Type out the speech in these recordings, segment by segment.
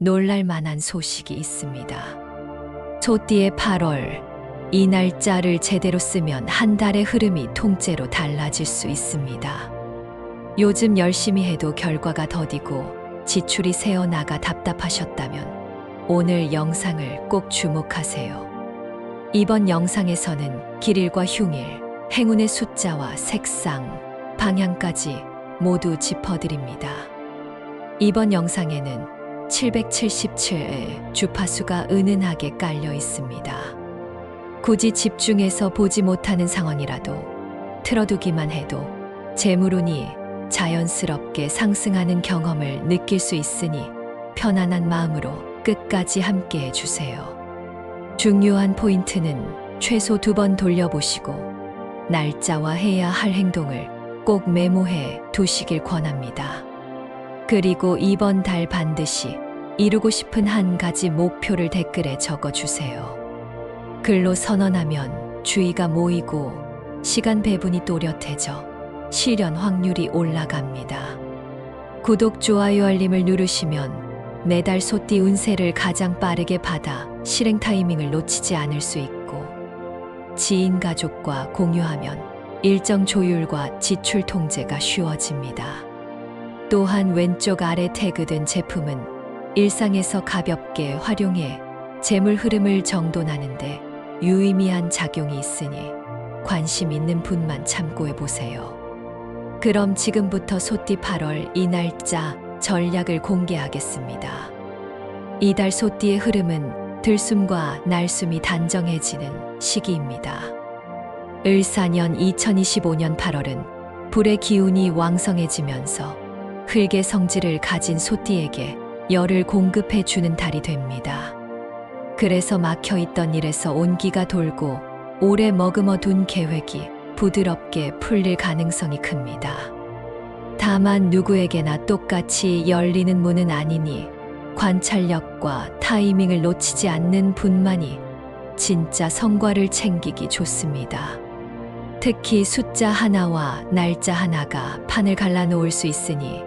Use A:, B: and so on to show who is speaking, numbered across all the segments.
A: 놀랄 만한 소식이 있습니다. 소띠의 8월, 이 날짜를 제대로 쓰면 한 달의 흐름이 통째로 달라질 수 있습니다. 요즘 열심히 해도 결과가 더디고 지출이 새어나가 답답하셨다면 오늘 영상을 꼭 주목하세요. 이번 영상에서는 길일과 흉일, 행운의 숫자와 색상, 방향까지 모두 짚어드립니다. 이번 영상에는 777의 주파수가 은은하게 깔려 있습니다. 굳이 집중해서 보지 못하는 상황이라도 틀어두기만 해도 재물운이 자연스럽게 상승하는 경험을 느낄 수 있으니 편안한 마음으로 끝까지 함께 해주세요. 중요한 포인트는 최소 2번 돌려보시고 날짜와 해야 할 행동을 꼭 메모해 두시길 권합니다. 그리고 이번 달 반드시 이루고 싶은 한 가지 목표를 댓글에 적어주세요. 글로 선언하면 주의가 모이고 시간 배분이 또렷해져 실현 확률이 올라갑니다. 구독, 좋아요, 알림을 누르시면 매달 소띠 운세를 가장 빠르게 받아 실행 타이밍을 놓치지 않을 수 있고, 지인 가족과 공유하면 일정 조율과 지출 통제가 쉬워집니다. 또한 왼쪽 아래 태그된 제품은 일상에서 가볍게 활용해 재물 흐름을 정돈하는데 유의미한 작용이 있으니 관심 있는 분만 참고해 보세요. 그럼 지금부터 소띠 8월 이 날짜 전략을 공개하겠습니다. 이달 소띠의 흐름은 들숨과 날숨이 단정해지는 시기입니다. 을사년 2025년 8월은 불의 기운이 왕성해지면서 흙의 성질을 가진 소띠에게 열을 공급해 주는 달이 됩니다. 그래서 막혀있던 일에서 온기가 돌고 오래 머금어 둔 계획이 부드럽게 풀릴 가능성이 큽니다. 다만 누구에게나 똑같이 열리는 문은 아니니 관찰력과 타이밍을 놓치지 않는 분만이 진짜 성과를 챙기기 좋습니다. 특히 숫자 하나와 날짜 하나가 판을 갈라놓을 수 있으니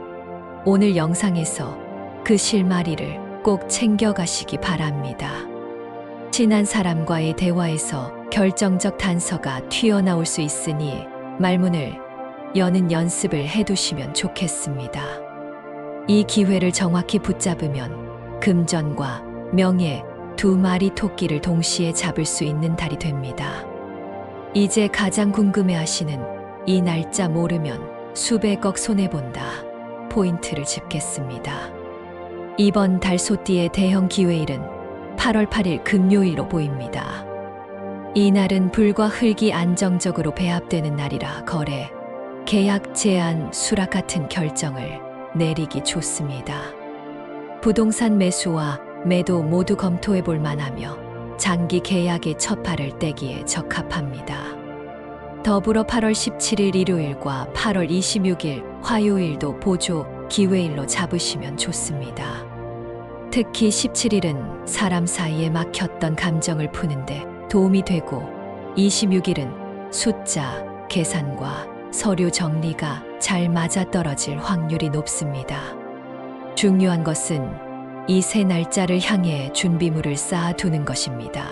A: 오늘 영상에서 그 실마리를 꼭 챙겨가시기 바랍니다. 친한 사람과의 대화에서 결정적 단서가 튀어나올 수 있으니 말문을 여는 연습을 해두시면 좋겠습니다. 이 기회를 정확히 붙잡으면 금전과 명예 2마리 토끼를 동시에 잡을 수 있는 달이 됩니다. 이제 가장 궁금해하시는 이 날짜 모르면 수백억 손해본다 포인트를 짚겠습니다. 이번 달 소띠의 대형 기회일은 8월 8일 금요일로 보입니다. 이날은 불과 흙이 안정적으로 배합되는 날이라 거래, 계약 제한, 수락 같은 결정을 내리기 좋습니다. 부동산 매수와 매도 모두 검토해 볼 만하며 장기 계약의 첫 발을 떼기에 적합합니다. 더불어 8월 17일 일요일과 8월 26일 화요일도 보조 기회일로 잡으시면 좋습니다. 특히 17일은 사람 사이에 막혔던 감정을 푸는데 도움이 되고 26일은 숫자, 계산과 서류 정리가 잘 맞아떨어질 확률이 높습니다. 중요한 것은 이 세 날짜를 향해 준비물을 쌓아두는 것입니다.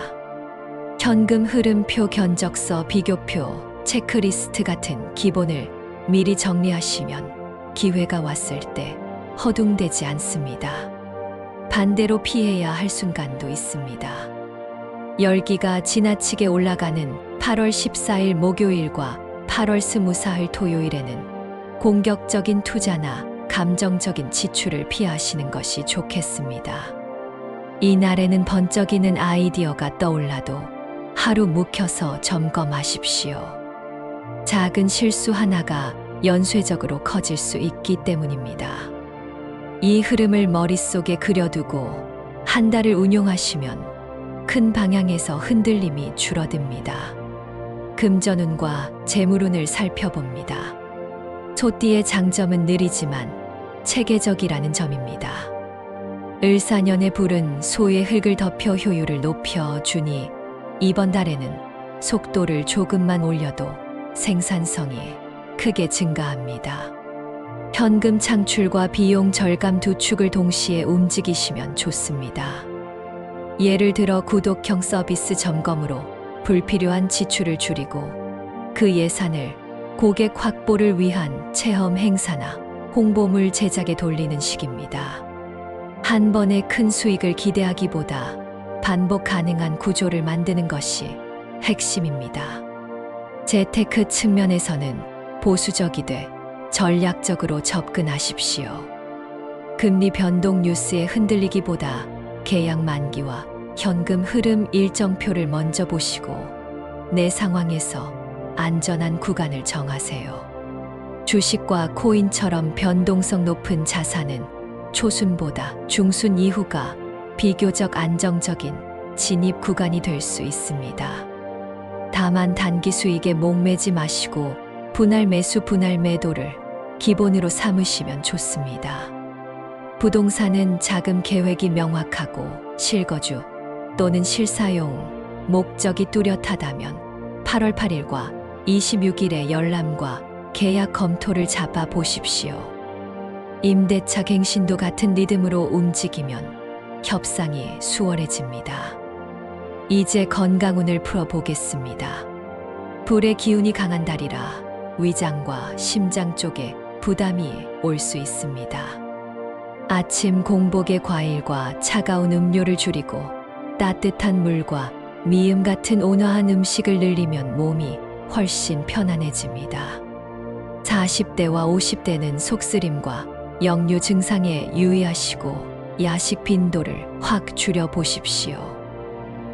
A: 현금 흐름표, 견적서, 비교표, 체크리스트 같은 기본을 미리 정리하시면 기회가 왔을 때 허둥대지 않습니다. 반대로 피해야 할 순간도 있습니다. 열기가 지나치게 올라가는 8월 14일 목요일과 8월 24일 토요일에는 공격적인 투자나 감정적인 지출을 피하시는 것이 좋겠습니다. 이날에는 번쩍이는 아이디어가 떠올라도 하루 묵혀서 점검하십시오. 작은 실수 하나가 연쇄적으로 커질 수 있기 때문입니다. 이 흐름을 머릿속에 그려두고 한 달을 운용하시면 큰 방향에서 흔들림이 줄어듭니다. 금전운과 재물운을 살펴봅니다. 소띠의 장점은 느리지만 체계적이라는 점입니다. 을사년의 불은 소의 흙을 덮여 효율을 높여주니 이번 달에는 속도를 조금만 올려도 생산성이 크게 증가합니다. 현금 창출과 비용 절감 두 축을 동시에 움직이시면 좋습니다. 예를 들어 구독형 서비스 점검으로 불필요한 지출을 줄이고 그 예산을 고객 확보를 위한 체험 행사나 홍보물 제작에 돌리는 식입니다. 한 번에 큰 수익을 기대하기보다 반복 가능한 구조를 만드는 것이 핵심입니다. 재테크 측면에서는 보수적이되 전략적으로 접근하십시오. 금리 변동 뉴스에 흔들리기보다 계약 만기와 현금 흐름 일정표를 먼저 보시고 내 상황에서 안전한 구간을 정하세요. 주식과 코인처럼 변동성 높은 자산은 초순보다 중순 이후가 비교적 안정적인 진입 구간이 될 수 있습니다. 다만 단기 수익에 목매지 마시고 분할 매수, 분할 매도를 기본으로 삼으시면 좋습니다. 부동산은 자금 계획이 명확하고 실거주 또는 실사용 목적이 뚜렷하다면 8월 8일과 26일의 열람과 계약 검토를 잡아 보십시오. 임대차 갱신도 같은 리듬으로 움직이면 협상이 수월해집니다. 이제 건강운을 풀어보겠습니다. 불의 기운이 강한 달이라 위장과 심장 쪽에 부담이 올 수 있습니다. 아침 공복에 과일과 차가운 음료를 줄이고 따뜻한 물과 미음 같은 온화한 음식을 늘리면 몸이 훨씬 편안해집니다. 40대와 50대는 속쓰림과 역류 증상에 유의하시고 야식 빈도를 확 줄여 보십시오.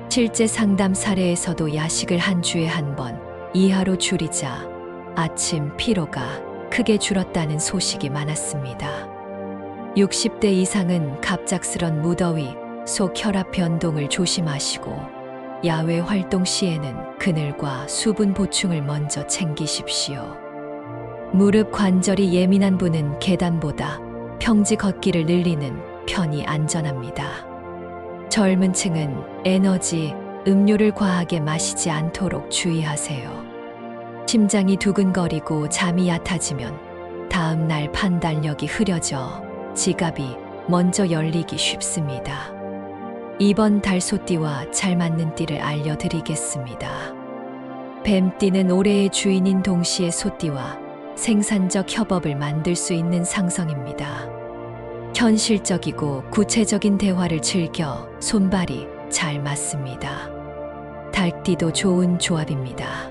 A: 실제 상담 사례에서도 야식을 한 주에 한 번 이하로 줄이자 아침 피로가 크게 줄었다는 소식이 많았습니다. 60대 이상은 갑작스런 무더위, 속 혈압 변동을 조심하시고 야외 활동 시에는 그늘과 수분 보충을 먼저 챙기십시오. 무릎 관절이 예민한 분은 계단보다 평지 걷기를 늘리는 편이 안전합니다. 젊은 층은 에너지, 음료를 과하게 마시지 않도록 주의하세요. 심장이 두근거리고 잠이 얕아지면 다음 날 판단력이 흐려져 지갑이 먼저 열리기 쉽습니다. 이번 달 소띠와 잘 맞는 띠를 알려드리겠습니다. 뱀띠는 올해의 주인인 동시에 소띠와 생산적 협업을 만들 수 있는 상성입니다. 현실적이고 구체적인 대화를 즐겨 손발이 잘 맞습니다. 닭띠도 좋은 조합입니다.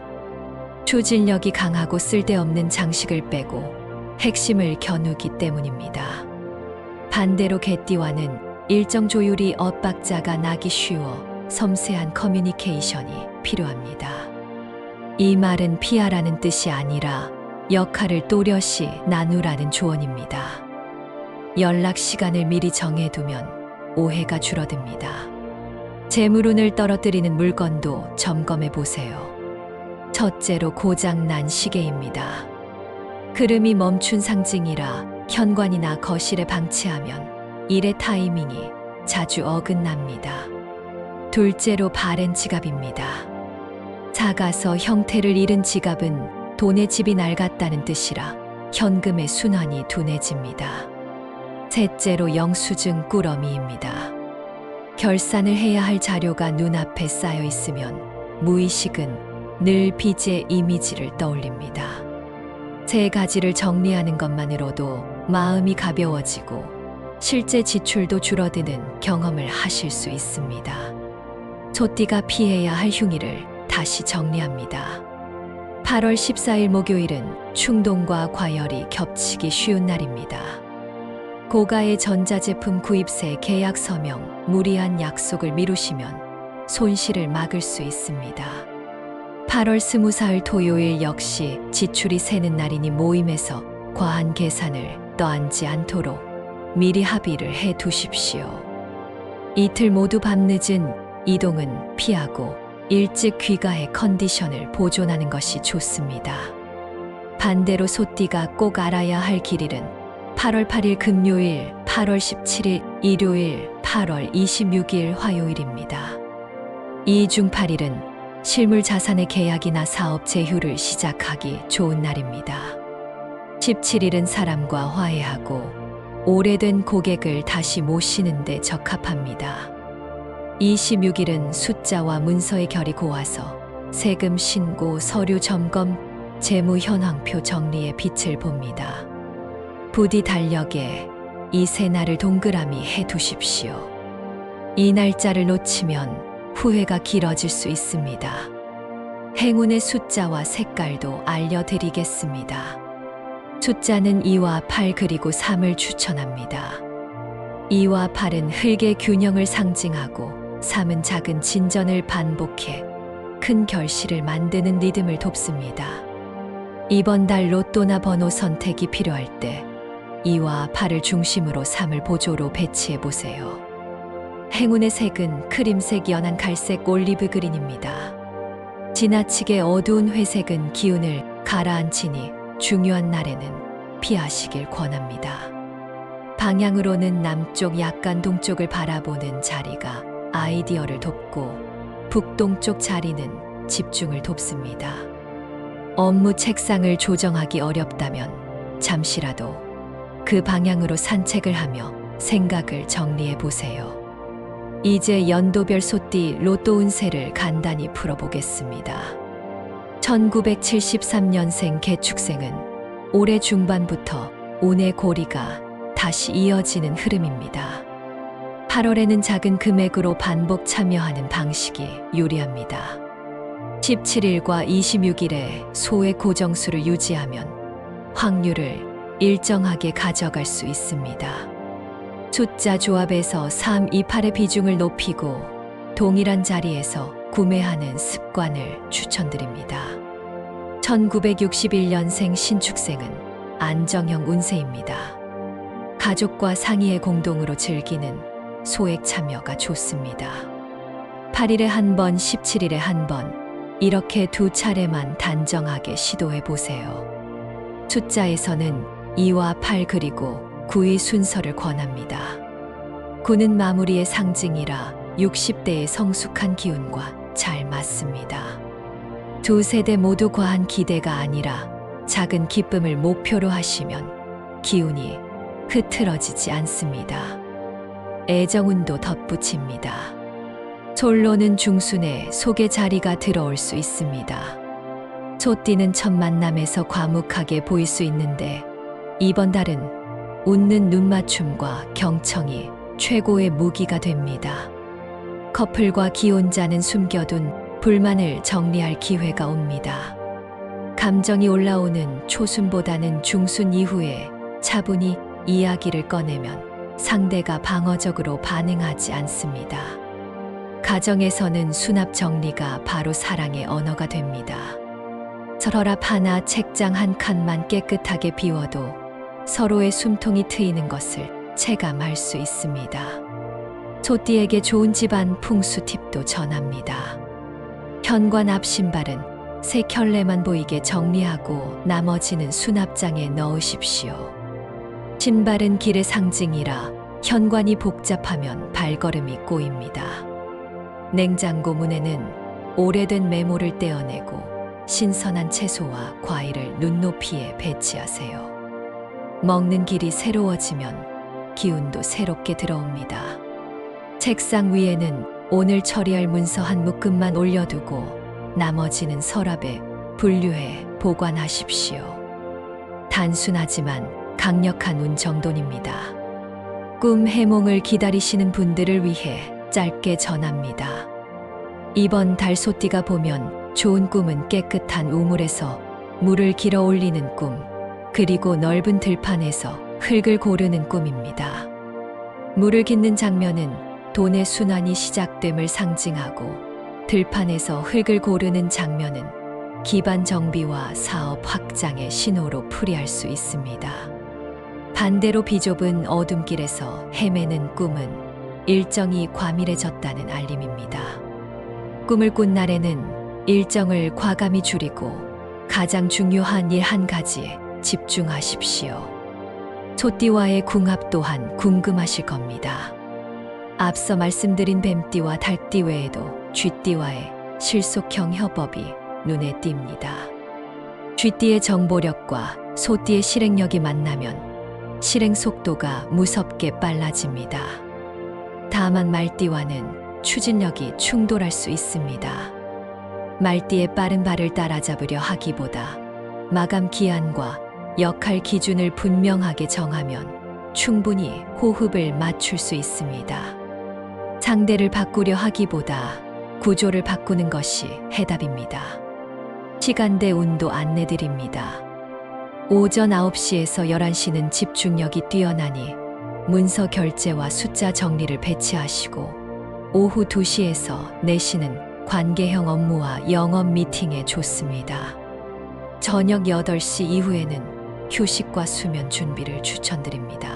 A: 추진력이 강하고 쓸데없는 장식을 빼고 핵심을 겨누기 때문입니다. 반대로 개띠와는 일정 조율이 엇박자가 나기 쉬워 섬세한 커뮤니케이션이 필요합니다. 이 말은 피하라는 뜻이 아니라 역할을 또렷이 나누라는 조언입니다. 연락 시간을 미리 정해두면 오해가 줄어듭니다. 재물운을 떨어뜨리는 물건도 점검해 보세요. 첫째로 고장난 시계입니다. 흐름이 멈춘 상징이라 현관이나 거실에 방치하면 일의 타이밍이 자주 어긋납니다. 둘째로 바랜 지갑입니다. 작아서 형태를 잃은 지갑은 돈의 집이 낡았다는 뜻이라 현금의 순환이 둔해집니다. 셋째로 영수증 꾸러미입니다. 결산을 해야 할 자료가 눈앞에 쌓여 있으면 무의식은 늘 빚의 이미지를 떠올립니다. 세 가지를 정리하는 것만으로도 마음이 가벼워지고 실제 지출도 줄어드는 경험을 하실 수 있습니다. 소띠가 피해야 할 흉의를 다시 정리합니다. 8월 14일 목요일은 충동과 과열이 겹치기 쉬운 날입니다. 고가의 전자제품 구입세 계약 서명, 무리한 약속을 미루시면 손실을 막을 수 있습니다. 8월 24일 토요일 역시 지출이 새는 날이니 모임에서 과한 계산을 떠안지 않도록 미리 합의를 해 두십시오. 이틀 모두 밤늦은 이동은 피하고 일찍 귀가해 컨디션을 보존하는 것이 좋습니다. 반대로 소띠가 꼭 알아야 할 길일은 8월 8일 금요일, 8월 17일 일요일, 8월 26일 화요일입니다. 이 중 8일은 실물 자산의 계약이나 사업 제휴를 시작하기 좋은 날입니다. 17일은 사람과 화해하고 오래된 고객을 다시 모시는 데 적합합니다. 26일은 숫자와 문서의 결이 고와서 세금 신고, 서류 점검, 재무 현황표 정리에 빛을 봅니다. 부디 달력에 이 세 날을 동그라미 해 두십시오. 이 날짜를 놓치면 후회가 길어질 수 있습니다. 행운의 숫자와 색깔도 알려드리겠습니다. 숫자는 2와 8 그리고 3을 추천합니다. 2와 8은 흙의 균형을 상징하고 3은 작은 진전을 반복해 큰 결실을 만드는 리듬을 돕습니다. 이번 달 로또나 번호 선택이 필요할 때 2와 8을 중심으로 3을 보조로 배치해 보세요. 행운의 색은 크림색, 연한 갈색, 올리브 그린입니다. 지나치게 어두운 회색은 기운을 가라앉히니 중요한 날에는 피하시길 권합니다. 방향으로는 남쪽, 약간 동쪽을 바라보는 자리가 아이디어를 돕고 북동쪽 자리는 집중을 돕습니다. 업무 책상을 조정하기 어렵다면 잠시라도 그 방향으로 산책을 하며 생각을 정리해 보세요. 이제 연도별 소띠 로또 운세를 간단히 풀어보겠습니다. 1973년생 개축생은 올해 중반부터 운의 고리가 다시 이어지는 흐름입니다. 8월에는 작은 금액으로 반복 참여하는 방식이 유리합니다. 17일과 26일에 소의 고정수를 유지하면 확률을 일정하게 가져갈 수 있습니다. 숫자 조합에서 3, 2, 8의 비중을 높이고 동일한 자리에서 구매하는 습관을 추천드립니다. 1961년생 신축생은 안정형 운세입니다. 가족과 상의해 공동으로 즐기는 소액 참여가 좋습니다. 8일에 한 번, 17일에 한 번, 이렇게 두 차례만 단정하게 시도해 보세요. 숫자에서는 2와 8 그리고 9의 순서를 권합니다. 9는 마무리의 상징이라 60대의 성숙한 기운과 잘 맞습니다. 두 세대 모두 과한 기대가 아니라 작은 기쁨을 목표로 하시면 기운이 흐트러지지 않습니다. 애정운도 덧붙입니다. 솔로는 중순에 속의 자리가 들어올 수 있습니다. 소띠는 첫 만남에서 과묵하게 보일 수 있는데 이번 달은 웃는 눈맞춤과 경청이 최고의 무기가 됩니다. 커플과 기혼자는 숨겨둔 불만을 정리할 기회가 옵니다. 감정이 올라오는 초순보다는 중순 이후에 차분히 이야기를 꺼내면 상대가 방어적으로 반응하지 않습니다. 가정에서는 수납 정리가 바로 사랑의 언어가 됩니다. 서랍 하나, 책장 한 칸만 깨끗하게 비워도 서로의 숨통이 트이는 것을 체감할 수 있습니다. 소띠에게 좋은 집안 풍수 팁도 전합니다. 현관 앞 신발은 새 켤레만 보이게 정리하고 나머지는 수납장에 넣으십시오. 신발은 길의 상징이라 현관이 복잡하면 발걸음이 꼬입니다. 냉장고 문에는 오래된 메모를 떼어내고 신선한 채소와 과일을 눈높이에 배치하세요. 먹는 길이 새로워지면 기운도 새롭게 들어옵니다. 책상 위에는 오늘 처리할 문서 한 묶음만 올려두고 나머지는 서랍에 분류해 보관하십시오. 단순하지만 강력한 운 정돈입니다. 꿈 해몽을 기다리시는 분들을 위해 짧게 전합니다. 이번 달 소띠가 보면 좋은 꿈은 깨끗한 우물에서 물을 길어 올리는 꿈, 그리고 넓은 들판에서 흙을 고르는 꿈입니다. 물을 깃는 장면은 돈의 순환이 시작됨을 상징하고 들판에서 흙을 고르는 장면은 기반 정비와 사업 확장의 신호로 풀이할 수 있습니다. 반대로 비좁은 어둠길에서 헤매는 꿈은 일정이 과밀해졌다는 알림입니다. 꿈을 꾼 날에는 일정을 과감히 줄이고 가장 중요한 일 한 가지에 집중하십시오. 소띠와의 궁합 또한 궁금하실 겁니다. 앞서 말씀드린 뱀띠와 달띠 외에도 쥐띠와의 실속형 협업이 눈에 띕니다. 쥐띠의 정보력과 소띠의 실행력이 만나면 실행 속도가 무섭게 빨라집니다. 다만 말띠와는 추진력이 충돌할 수 있습니다. 말띠의 빠른 발을 따라잡으려 하기보다 마감 기한과 역할 기준을 분명하게 정하면 충분히 호흡을 맞출 수 있습니다. 상대를 바꾸려 하기보다 구조를 바꾸는 것이 해답입니다. 시간대 운도 안내드립니다. 오전 9시에서 11시는 집중력이 뛰어나니 문서 결제와 숫자 정리를 배치하시고, 오후 2시에서 4시는 관계형 업무와 영업 미팅에 좋습니다. 저녁 8시 이후에는 휴식과 수면 준비를 추천드립니다.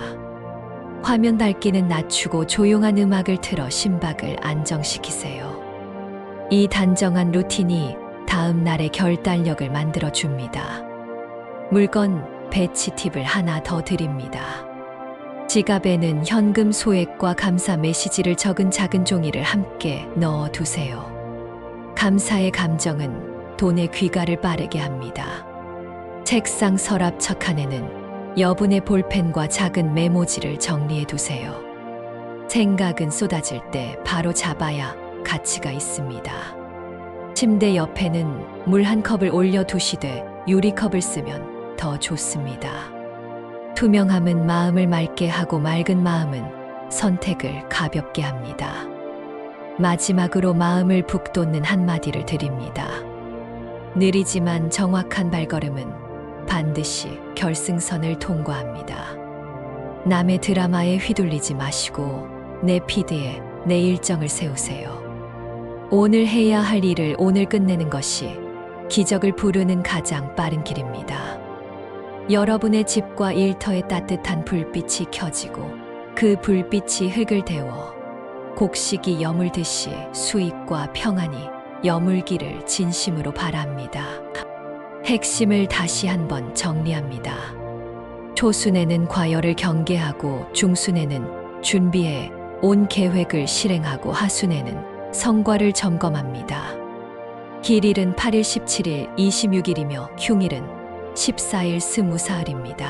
A: 화면 밝기는 낮추고 조용한 음악을 틀어 심박을 안정시키세요. 이 단정한 루틴이 다음 날의 결단력을 만들어 줍니다. 물건 배치 팁을 하나 더 드립니다. 지갑에는 현금 소액과 감사 메시지를 적은 작은 종이를 함께 넣어 두세요. 감사의 감정은 돈의 귀가를 빠르게 합니다. 책상 서랍 척칸에는 여분의 볼펜과 작은 메모지를 정리해 두세요. 생각은 쏟아질 때 바로 잡아야 가치가 있습니다. 침대 옆에는 물 한 컵을 올려 두시되 유리컵을 쓰면 더 좋습니다. 투명함은 마음을 맑게 하고 맑은 마음은 선택을 가볍게 합니다. 마지막으로 마음을 북돋는 한마디를 드립니다. 느리지만 정확한 발걸음은 반드시 결승선을 통과합니다. 남의 드라마에 휘둘리지 마시고 내 피드에 내 일정을 세우세요. 오늘 해야 할 일을 오늘 끝내는 것이 기적을 부르는 가장 빠른 길입니다. 여러분의 집과 일터에 따뜻한 불빛이 켜지고 그 불빛이 흙을 데워 곡식이 여물듯이 수익과 평안이 여물기를 진심으로 바랍니다. 핵심을 다시 한번 정리합니다. 초순에는 과열을 경계하고, 중순에는 준비해 온 계획을 실행하고, 하순에는 성과를 점검합니다. 길일은 8일, 17일, 26일이며 흉일은 14일, 24일입니다.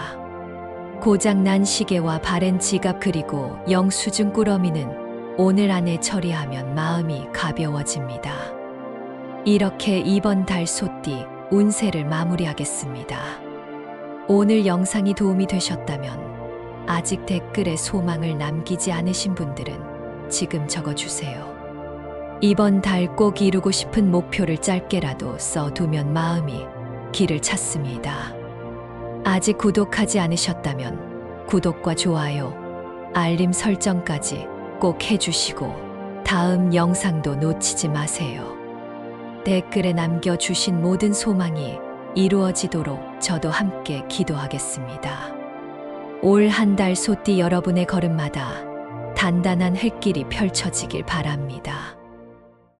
A: 고장난 시계와 바랜 지갑 그리고 영수증 꾸러미는 오늘 안에 처리하면 마음이 가벼워집니다. 이렇게 이번 달 소띠 운세를 마무리하겠습니다. 오늘 영상이 도움이 되셨다면 아직 댓글에 소망을 남기지 않으신 분들은 지금 적어주세요. 이번 달 꼭 이루고 싶은 목표를 짧게라도 써두면 마음이 길을 찾습니다. 아직 구독하지 않으셨다면 구독과 좋아요, 알림 설정까지 꼭 해주시고 다음 영상도 놓치지 마세요. 댓글에 남겨주신 모든 소망이 이루어지도록 저도 함께 기도하겠습니다. 올 한 달 소띠 여러분의 걸음마다 단단한 흙길이 펼쳐지길 바랍니다.